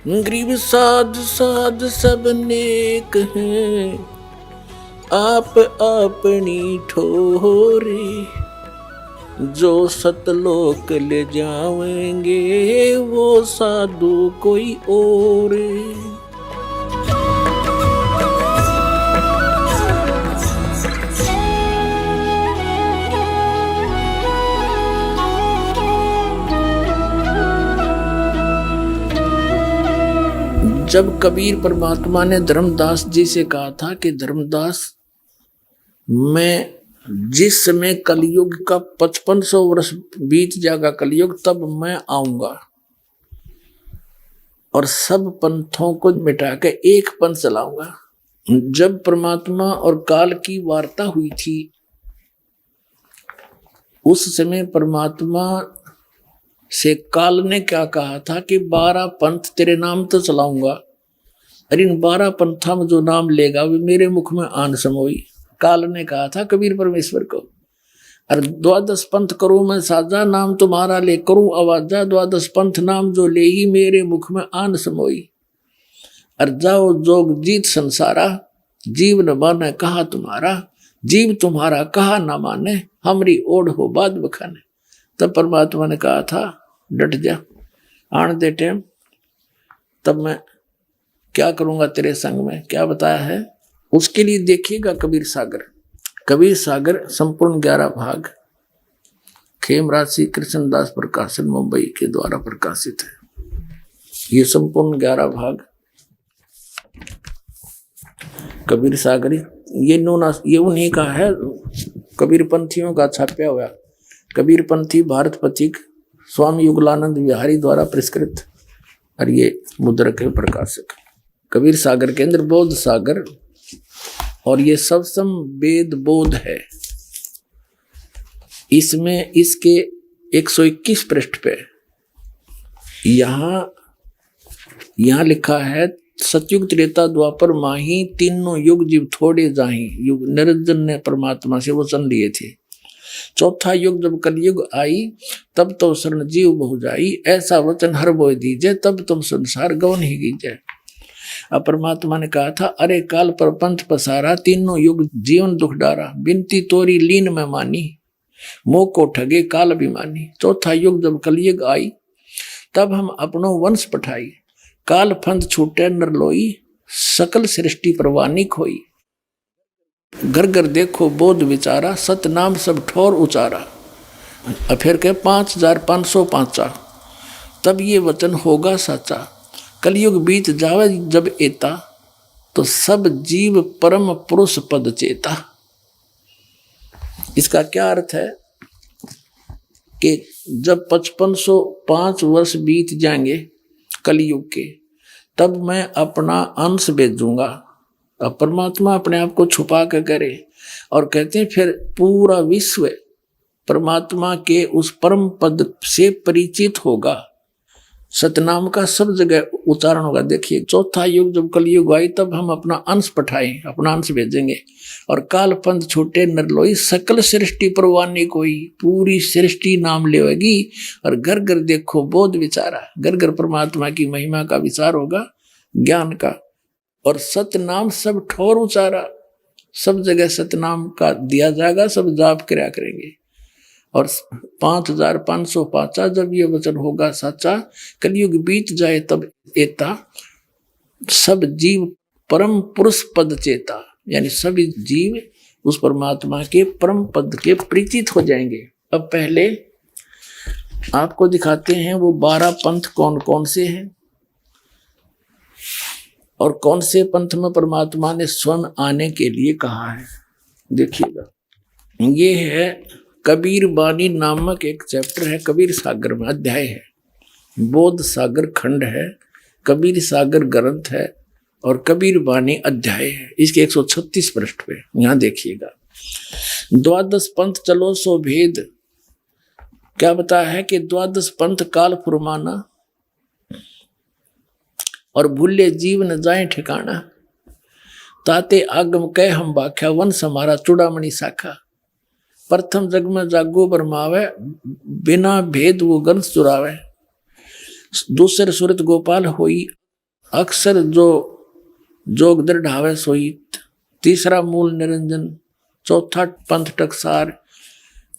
गरीब साध साध सब नेक हैं, आप अपनी ठोरे। जो सतलोक ले जाएंगे वो साधु कोई और। जब कबीर परमात्मा ने धर्मदास जी से कहा था कि धर्मदास, मैं जिस समय कलयुग का 5500 वर्ष बीत जाएगा कलयुग, तब मैं आऊंगा और सब पंथों को मिटा के एक पंथ चलाऊंगा। जब परमात्मा और काल की वार्ता हुई थी, उस समय परमात्मा से काल ने क्या कहा था कि 12 पंथ तेरे नाम तो चलाऊंगा, और इन 12 पंथा में जो नाम लेगा वे मेरे मुख में आन समोई। काल ने कहा था कबीर परमेश्वर को, और 12 पंथ करूं मैं साजा, नाम तुम्हारा ले करूं आवाजा। 12 पंथ नाम जो ले ही मेरे मुख में आन समोई। और जाओ जोग जीत संसारा, जीव न माने कहा तुम्हारा। जीव तुम्हारा कहा न माने, हमरी ओढ़ हो बाद बखाने। तब परमात्मा ने कहा था डट जा, आन दे टाइम, तब मैं क्या करूंगा तेरे संग में। क्या बताया है उसके लिए देखिएगा कबीर सागर। कबीर सागर संपूर्ण 11 भाग खेमराज श्री कृष्णदास प्रकाशन मुंबई के द्वारा प्रकाशित है। ये संपूर्ण 11 भाग कबीर सागर ये उन्हीं का है, कबीर पंथियों का छापा हुआ। कबीर पंथी भारत पथिक स्वामी युगलानंद विहारी द्वारा पुरस्कृत, और ये मुद्रक है प्रकाशक। कबीर सागर के अंदर बोध सागर और ये सबसम वेद बोध है। इसमें इसके 121 पृष्ठ पे यहाँ लिखा है, सतयुग त्रेता द्वापर माही, तीनों युग जीव थोड़े जाही। युग निरंजन ने परमात्मा से वचन लिए थे। चौथा युग जब कलयुग आई, तब तो शरण जीव बहु जाई। ऐसा वचन हर बोय दीजिए, तब तुम संसार गवन ही कीजिए। अब परमात्मा ने कहा था, अरे काल पर पंथ पसारा, तीनों युग जीवन दुख डारा। बिनती तोरी लीन में मानी, मोह को ठगे काल अभिमानी। चौथा युग जब कलयुग आई, तब हम अपनो वंश पठाई। काल फंद छूटे नर लोई, सकल सृष्टि परवानी खोई। घर घर देखो बोध विचारा, सत नाम सब ठोर उचारा। फिर के 5505, तब ये वचन होगा साचा। कलयुग बीत जावे जब एता, तो सब जीव परम पुरुष पद चेता। इसका क्या अर्थ है कि जब 5505 वर्ष बीत जाएंगे कलयुग के, तब मैं अपना अंश भेजूंगा। अब परमात्मा अपने आप को छुपा के करे, और कहते हैं फिर पूरा विश्व परमात्मा के उस परम पद से परिचित होगा। सतनाम का सब जगह उच्चारण होगा। देखिए, चौथा युग जब कलयुग आई, तब हम अपना अंश पठाएं, अपना अंश भेजेंगे। और काल पंथ छूटे नर लोई, सकल सृष्टि परवानी कोई। पूरी सृष्टि नाम लेगी, और घर घर देखो बोध विचारा। घर घर परमात्मा की महिमा का विचार होगा, ज्ञान का। और सतनाम सब ठोर उचारा, सब जगह सतनाम का दिया जाएगा, सब जाप किया करेंगे। और 5505 जब ये वचन होगा साचा, कलयुग बीत जाए तब एता, सब जीव परम पुरुष पद चेता। यानी सभी जीव उस परमात्मा के परम पद के परिचित हो जाएंगे। अब पहले आपको दिखाते हैं वो 12 पंथ कौन कौन से हैं, और कौन से पंथ में परमात्मा ने स्वयं आने के लिए कहा है। देखिएगा, ये है कबीर बानी नामक एक चैप्टर है, कबीर सागर में अध्याय है। बोध सागर खंड है, कबीर सागर ग्रंथ है, और कबीर बानी अध्याय है। इसके 136 पृष्ठ पे यहां देखिएगा। 12 पंथ चलो सो भेद, क्या बताया है कि 12 पंथ काल फुरमाना, और भूले जीव न जाए ठिकाना। ताते आगम कह हम बाख्या, वंश हमारा चूड़ामणि शाखा। प्रथम जग में जागो बरमावे, बिना भेद वो गंस चुरावे। दूसरे सुरत गोपाल होई, अक्सर जो जोग दृढ़ावे सोई, तीसरा मूल निरंजन, चौथा पंथ टकसार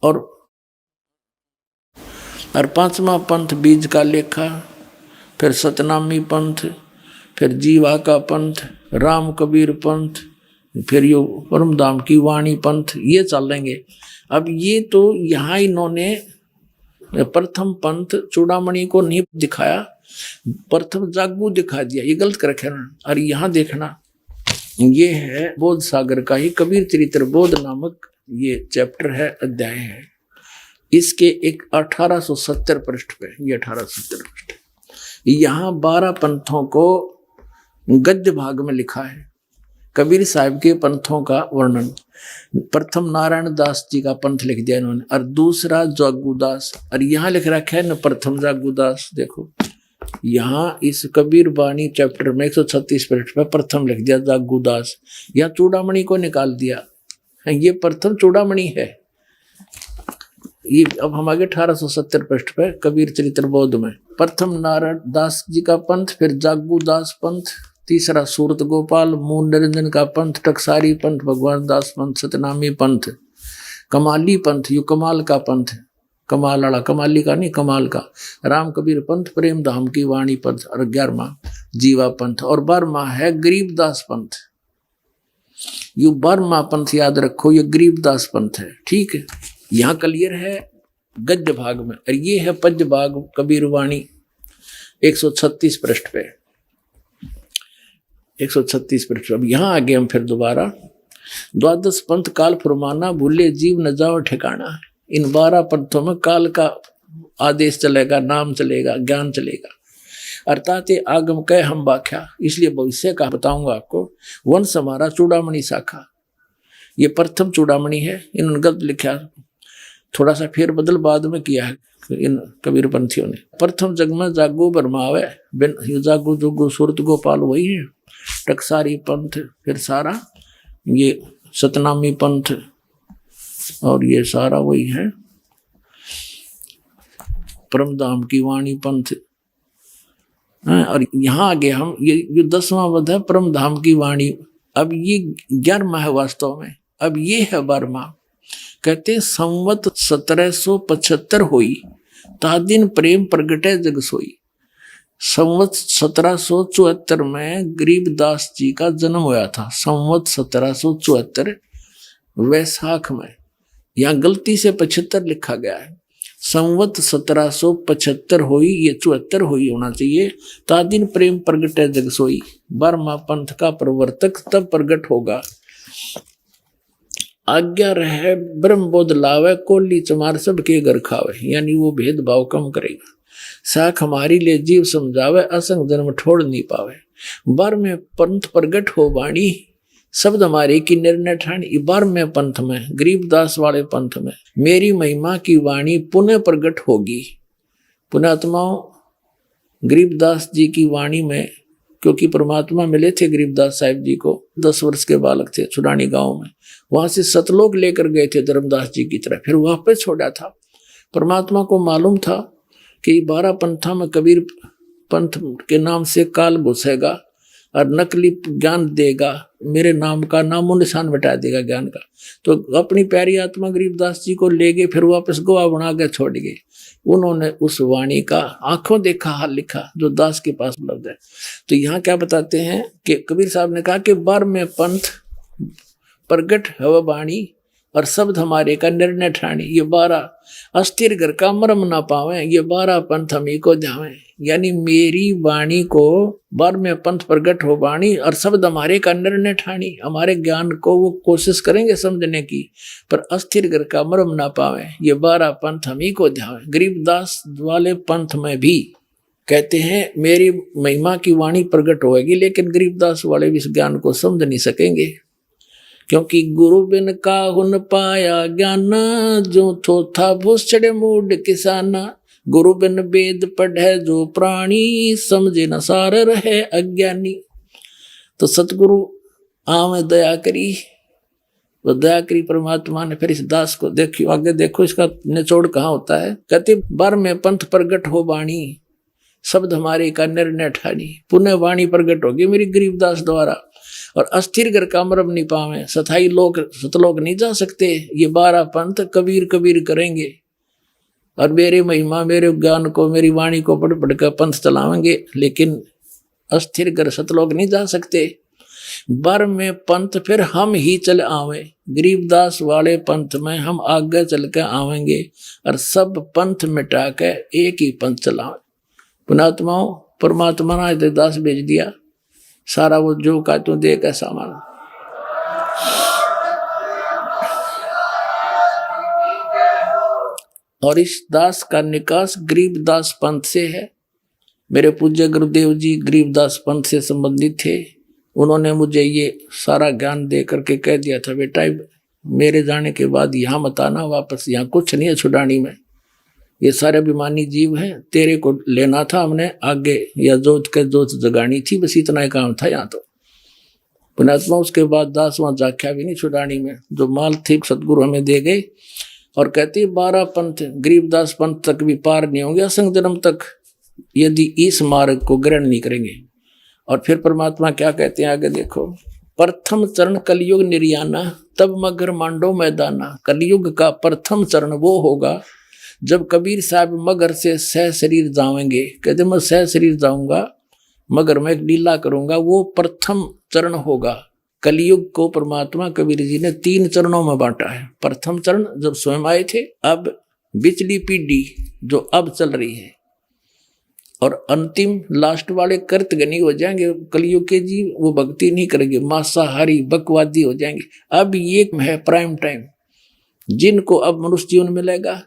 और पांचवा पंथ बीज का लेखा, फिर सतनामी पंथ, फिर जीवा का पंथ, राम कबीर पंथ, फिर यो परमधाम की वाणी पंथ, ये चलेंगे। अब ये तो यहाँ इन्होंने प्रथम पंथ चूड़ामणि को नहीं दिखाया, प्रथम जागू दिखा दिया, ये गलत कर रखे ना। और यहाँ देखना, ये है बोध सागर का ही कबीर चरित्र बोध नामक ये चैप्टर है, अध्याय है। इसके एक 1870 पृष्ठ पे, ये 1870 पृष्ठ, यहाँ 12 पंथों को गद्य भाग में लिखा है। कबीर साहब के पंथों का वर्णन, प्रथम नारायण दास जी का पंथ लिख दिया इन्होंने, और दूसरा जागूदास, और यहाँ लिख रखा है न प्रथम जागूदास। देखो यहाँ इस कबीर बाणी चैप्टर में 136 पृष्ठ पे प्रथम लिख दिया जागूदास, या चूड़ामणि को निकाल दिया, ये प्रथम चूड़ामणि है। ये अब हम आगे 1870 पृष्ठ पे कबीर चरित्र बोध में प्रथम नारायण दास जी का पंथ, फिर जागूदास पंथ, तीसरा सूरत गोपाल मूल निरंजन का पंथ, टकसारी पंथ, भगवान दास पंथ, सतनामी पंथ, कमाली पंथ, यू कमाल का पंथ, कमाल वाला, कमाली का नहीं कमाल का, राम कबीर पंथ, प्रेम धाम की वाणी पंथ, और 11वां जीवा पंथ, और 12वां है गरीबदास पंथ। यू 12वां पंथ याद रखो, ये गरीबदास पंथ है, ठीक है। यहाँ क्लियर है गद्य भाग में, और ये है पद्य भाग कबीर वाणी 136 पृष्ठ पे, 136 पृष्ठ। अब यहाँ आगे हम फिर दोबारा, द्वादश पंथ काल फरमाना, भूले जीव न जाओ ठिकाना। इन 12 पंथों में काल का आदेश चलेगा, नाम चलेगा, ज्ञान चलेगा, अर्थात आगम कह हम व्याख्या, इसलिए भविष्य का बताऊंगा आपको। वंश हमारा चूड़ामणि शाखा, ये प्रथम चूड़ामणि है, इन्होंने गलत लिखा, थोड़ा सा फेर बदल बाद में किया है इन कबीर पंथियों ने। प्रथम जग में जागो बरमावे, जागो जोगो सूरत गोपाल वही है, टकसारी पंथ, फिर सारा ये सतनामी पंथ, और ये सारा वही है परमधाम की वाणी पंथ। और यहाँ आगे हम ये 10वां वध है परमधाम की वाणी। अब ये 11वां है वास्तव में, अब ये है 12वां। कहते संवत 1775 होई, ता दिन प्रेम प्रगटे जग सोई। संवत 1774 में गरीबदास जी का जन्म हुआ था, संवत 1774 वैशाख में, यहाँ गलती से 75 लिखा गया है, संवत 1775 हुई, ये 74 हुई होना चाहिए। ता दिन प्रेम प्रगटे जग सोई, 12वां पंथ का प्रवर्तक तब प्रगट होगा। आज्ञा रहे ब्रह्म बोध लावे, कोली चमार सबके घर खावे, यानी वो भेदभाव कम करेगा। साख हमारी ले जीव समझावे, असंग जन्म ठोड़ नहीं पावे। 12वें पंथ प्रगट हो वाणी, शब्द हमारे की निर्णय ठानी। 12वें पंथ में, गरीबदास वाले पंथ में, मेरी महिमा की वाणी पुनः प्रगट होगी। पुण्यात्माओं, गरीबदास जी की वाणी में, क्योंकि परमात्मा मिले थे गरीबदास साहिब जी को, 10 वर्ष के बालक थे छुड़ानी गांव में, वहां से सतलोक लेकर गए थे धर्मदास जी की तरह, फिर वापस छोड़ा था। परमात्मा को मालूम था कि 12 पंथा में कबीर पंथ के नाम से काल घुसेगा और नकली ज्ञान देगा, मेरे नाम का नामो निशान बता देगा ज्ञान का। तो अपनी प्यारी आत्मा गरीबदास जी को ले गए, फिर वापस गवाह बना के छोड़ गए। उन्होंने उस वाणी का आंखों देखा हाल लिखा, जो दास के पास उपलब्ध है। तो यहाँ क्या बताते हैं कि कबीर साहब ने कहा कि 12वें पंथ प्रगट हव वाणी, और शब्द हमारे का निर्णय ठाणी। ये 12 अस्थिर घर का मरम ना पावे, ये 12 पंथ हमी को ध्यावे। यानी मेरी वाणी को 12वें पंथ प्रगट हो वाणी, और शब्द हमारे का निर्णय ठाणी। हमारे ज्ञान को वो कोशिश करेंगे समझने की, पर अस्थिर घर का मरम ना पावे, ये 12 पंथ हमी को ध्यावे। गरीबदास वाले पंथ में भी कहते हैं मेरी महिमा की वाणी प्रगट होगी, लेकिन गरीबदास वाले भी इस ज्ञान को समझ नहीं सकेंगे, क्योंकि गुरु बिन काहुन पाया ज्ञान, जो थोथा भूसड़े मूड किसाना। गुरु बिन वेद पढ़े जो प्राणी, समझे न सार रहे अज्ञानी। तो सतगुरु आम दया करी, वो दया करी परमात्मा ने। फिर इस दास को देखियो, आगे देखो इसका निचोड़ कहाँ होता है। कहते 12वें पंथ प्रगट हो वाणी, शब्द हमारे का निर्णय ठानी, पुण्य वाणी प्रगट होगी मेरी गरीबदास द्वारा। और अस्थिर घर कामरब नहीं पावे, सथाई लोग सतलोक नहीं जा सकते, ये 12 पंथ कबीर कबीर करेंगे। और मेरे महिमा मेरे ज्ञान को मेरी वाणी को पढ़ पढ़ कर पंथ चलावेंगे, लेकिन अस्थिर घर सतलोक नहीं जा सकते। बर में पंथ फिर हम ही चल आवे, गरीबदास वाले पंथ में हम आगे चल के आवेंगे, और सब पंथ मिटा के एक ही पंथ चलावे। पुणात्माओं, परमात्मा ने दास भेज दिया, सारा वो जो का तू दे का सामान। और इस दास का निकास गरीबदास पंथ से है। मेरे पूज्य गुरुदेव जी गरीबदास पंथ से संबंधित थे। उन्होंने मुझे ये सारा ज्ञान दे करके कह दिया था, बेटा मेरे जाने के बाद यहाँ मत आना वापस, यहाँ कुछ नहीं है छुड़ानी में, ये सारे अभिमानी जीव हैं, तेरे को लेना था हमने आगे, या जोत के जोत जगानी थी, बस इतना ही काम था यहाँ तो। पुणात्मा उसके बाद दास वहाँ जाख्या भी नहीं छुड़ानी में, जो माल थी सतगुरु हमें दे गए। और कहते 12 पंथ गरीबदास पंथ तक भी पार नहीं होंगे असंग जन्म तक, यदि इस मार्ग को ग्रहण नहीं करेंगे। और फिर परमात्मा क्या कहते हैं आगे देखो, प्रथम चरण कलयुग निर्याना तब मगर मांडो मैदाना। कलयुग का प्रथम चरण वो होगा जब कबीर साहब मगर से सह शरीर जाएंगे। कहते मैं सह शरीर जाऊंगा, मगर मैं एक लीला करूंगा, वो प्रथम चरण होगा। कलयुग को परमात्मा कबीर जी ने 3 चरणों में बांटा है। प्रथम चरण जब स्वयं आए थे, अब बिचली पीढ़ी जो अब चल रही है, और अंतिम लास्ट वाले कर्तगनी हो जाएंगे कलयुग के जीव, वो भक्ति नहीं करेंगे, मांसाहारी बकवादी हो जाएंगे। अब ये है प्राइम टाइम, जिनको अब मनुष्य जीवन मिलेगा,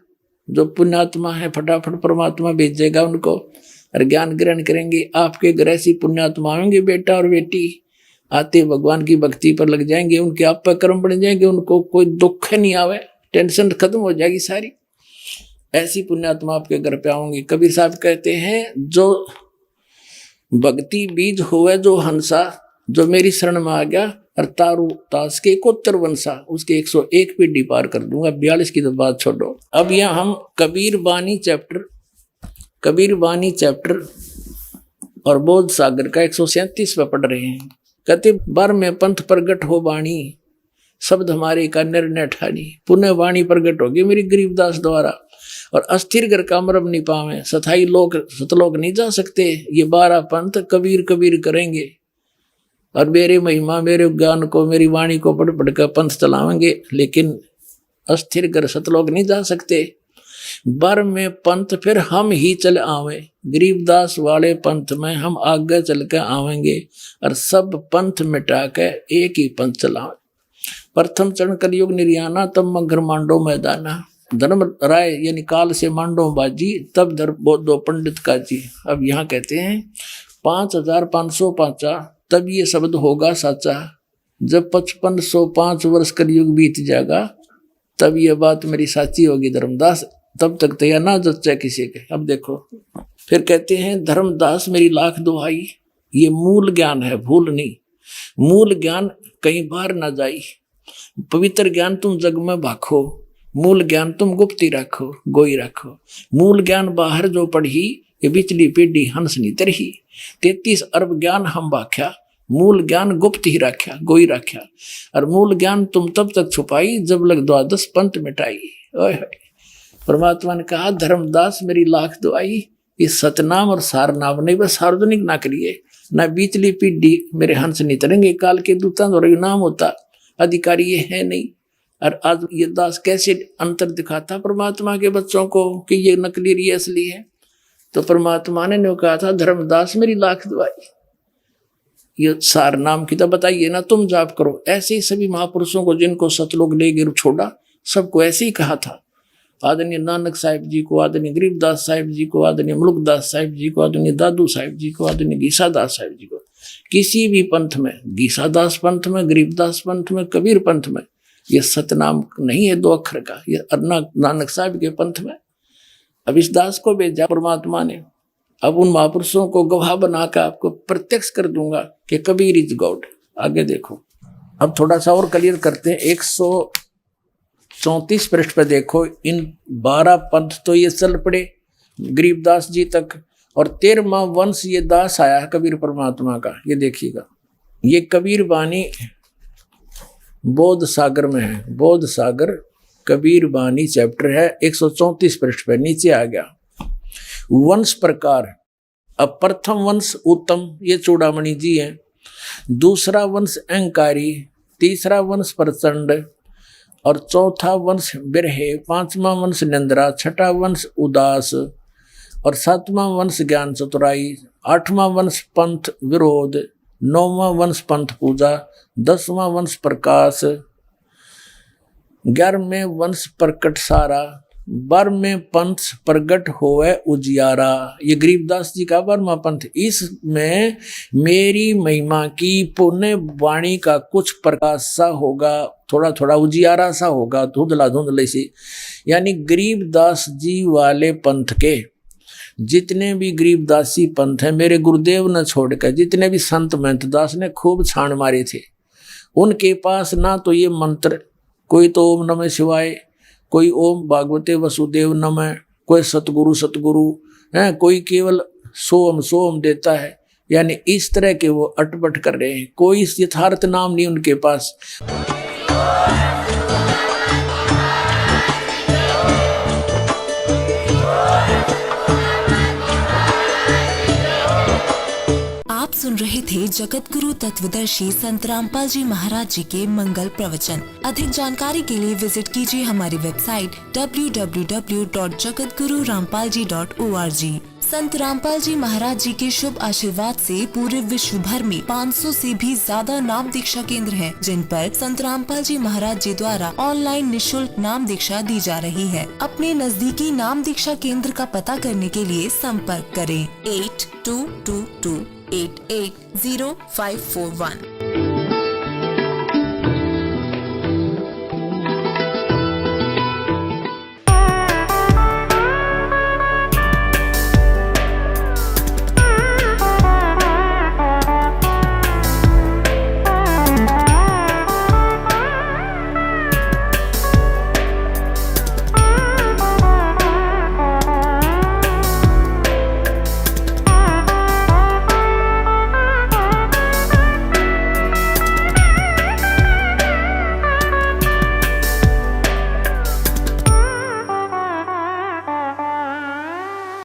जो पुण्यात्मा है फटाफट परमात्मा भेजेगा उनको, और ज्ञान ग्रहण करेंगे। आपके घर ऐसी पुण्यात्मा आएंगे बेटा और बेटी, आते भगवान की भक्ति पर लग जाएंगे, उनके आप पर कर्म बन जाएंगे, उनको कोई दुख नहीं आवे, टेंशन खत्म हो जाएगी सारी। ऐसी पुण्यात्मा आपके घर पे आऊंगी। कबीर साहब कहते हैं, जो भक्ति बीज हुए जो हंसा, जो मेरी शरण में आ गया, और तारू तास के 71 वंशा, उसके 101 पीढ़ी पार कर दूंगा। 42 की तो बात छोड़ो। अब यहाँ हम कबीर बानी चैप्टर और बोध सागर का 137 पे पढ़ रहे हैं। कहते बर में पंथ प्रगट हो बाणी, शब्द हमारे का निर्णय ठानी, पुण्य वाणी प्रगट होगी मेरी गरीबदास द्वारा। और अस्थिर घर कामरब नहीं पावे, सथाई लोग सतलोक नहीं जा सकते, ये 12 पंथ कबीर कबीर करेंगे। और मेरे महिमा मेरे ज्ञान को मेरी वाणी को पढ़ पढ़ कर पंथ चलावेंगे, लेकिन अस्थिर घर सतलोक नहीं जा सकते। बर में पंथ फिर हम ही चल आवे, गरीबदास वाले पंथ में हम आगे चल के आवेंगे, और सब पंथ मिटा के एक ही पंथ चलावे। प्रथम चरण कलयुग निर्याना तब मगर मांडो मैदाना। धर्म राय यानी काल से मांडो बाजी, तब धर दो पंडित का जी। अब यहाँ कहते हैं 5505 तब ये शब्द होगा साचा, जब 5505 वर्ष कलयुग बीत जाएगा, तब ये बात मेरी साची होगी धर्मदास, तब तक तो यह ना जच्चा किसी के। अब देखो फिर कहते हैं, धर्मदास मेरी लाख दुहाई, ये मूल ज्ञान है, भूल नहीं। मूल ज्ञान कहीं बाहर ना जाई, पवित्र ज्ञान तुम जग में भाखो, मूल ज्ञान तुम गुप्ती रखो, गोई रखो। मूल ज्ञान बाहर जो पढ़ी, ये बिचली पीढ़ी हंस नी तरही। 33 अरब ज्ञान हम बाख्या, मूल ज्ञान गुप्त ही रख्या, गोई रख्या। और मूल ज्ञान तुम तब तक छुपाई, जब लग 12 पंथ मिटाई। ओए परमात्मा ने कहा, धर्मदास मेरी लाख दुआई, इस सतनाम और सारनाम नहीं, बस सार्वजनिक ना करिए, ना बीचली पीढ़ी मेरे हंस नहीं तरेंगे। काल के दूता और नाम होता, अधिकारी ये है नहीं। और आज ये दास कैसे अंतर दिखाता परमात्मा के बच्चों को कि ये नकली ये असली है। तो परमात्मा ने कहा था, धर्मदास मेरी लाख दुआई, ये सार नाम की तो बताइए ना, तुम जाप करो। ऐसे ही सभी महापुरुषों को जिनको सतलोक ले गिर छोड़ा, सबको ऐसे ही कहा था। आदरणीय नानक साहिब जी को, आदरणीय गरीबदास साहिब जी को, आदरणीय मुल्कदास साहिब जी को, आदरणीय दादू साहिब जी को, आदरणीय गीसादास साहिब जी को। किसी भी पंथ में, गीसादास पंथ में, गरीबदास पंथ में, कबीर पंथ में, ये सतनाम नहीं है 2 अक्षर का, ये नानक साहिब के पंथ में। अब इस दास को भेजा परमात्मा ने, अब उन महापुरुषों को गवाह बनाकर आपको प्रत्यक्ष कर दूंगा कि कबीर इज गॉड। आगे देखो, अब थोड़ा सा और क्लियर करते हैं। 134 पृष्ठ पे देखो, इन 12 पंथ तो ये चल पड़े गरीबदास जी तक, और 13वां वंश ये दास आया है कबीर परमात्मा का। ये देखिएगा, ये कबीर बानी बोध सागर में है। बोध सागर कबीर बानी चैप्टर है 134 पृष्ठ पे, नीचे आ गया। वंश प्रकार, अब प्रथम वंश उत्तम, ये चूड़ामणि जी हैं। दूसरा वंश अहंकारी, तीसरा वंश प्रचंड और चौथा वंश बिरहे, पांचवा वंश निंद्रा, छठा वंश उदास और सातवां वंश ज्ञान चतुराई, आठवां वंश पंथ विरोध, नौवां वंश पंथ पूजा, 10वां वंश प्रकाश, 11वें वंश प्रकट सारा, 12वें पंथ प्रगट होवे उजियारा। ये गरीबदास जी का 12वां पंथ। इसमें मेरी महिमा की पुण्य वाणी का कुछ प्रकाश सा होगा, थोड़ा थोड़ा उजियारा सा होगा, धुंधला धुंधले से। यानी गरीबदास जी वाले पंथ के जितने भी गरीबदासी पंथ है, मेरे गुरुदेव ने छोड़कर जितने भी संत महंत दास ने खूब छाण मारे थे, उनके पास ना तो ये मंत्र, कोई तो ओम नमः शिवाय, कोई ओम भागवते वसुदेव नमः, कोई सतगुरु सतगुरु है, कोई केवल सोम सोम देता है। यानी इस तरह के वो अटपट कर रहे हैं, कोई यथार्थ नाम नहीं उनके पास। आप सुन रहे थे जगत गुरु तत्वदर्शी संत रामपाल जी महाराज जी के मंगल प्रवचन। अधिक जानकारी के लिए विजिट कीजिए हमारी वेबसाइट www.jagatgururampalji.org। संत रामपाल जी महाराज जी के शुभ आशीर्वाद से पूरे विश्व भर में 500 से भी ज्यादा नाम दीक्षा केंद्र हैं, जिन पर संत रामपाल जी महाराज जी द्वारा ऑनलाइन निशुल्क नाम दीक्षा दी जा रही है। अपने नजदीकी नाम दीक्षा केंद्र का पता करने के लिए संपर्क करें 8222880541।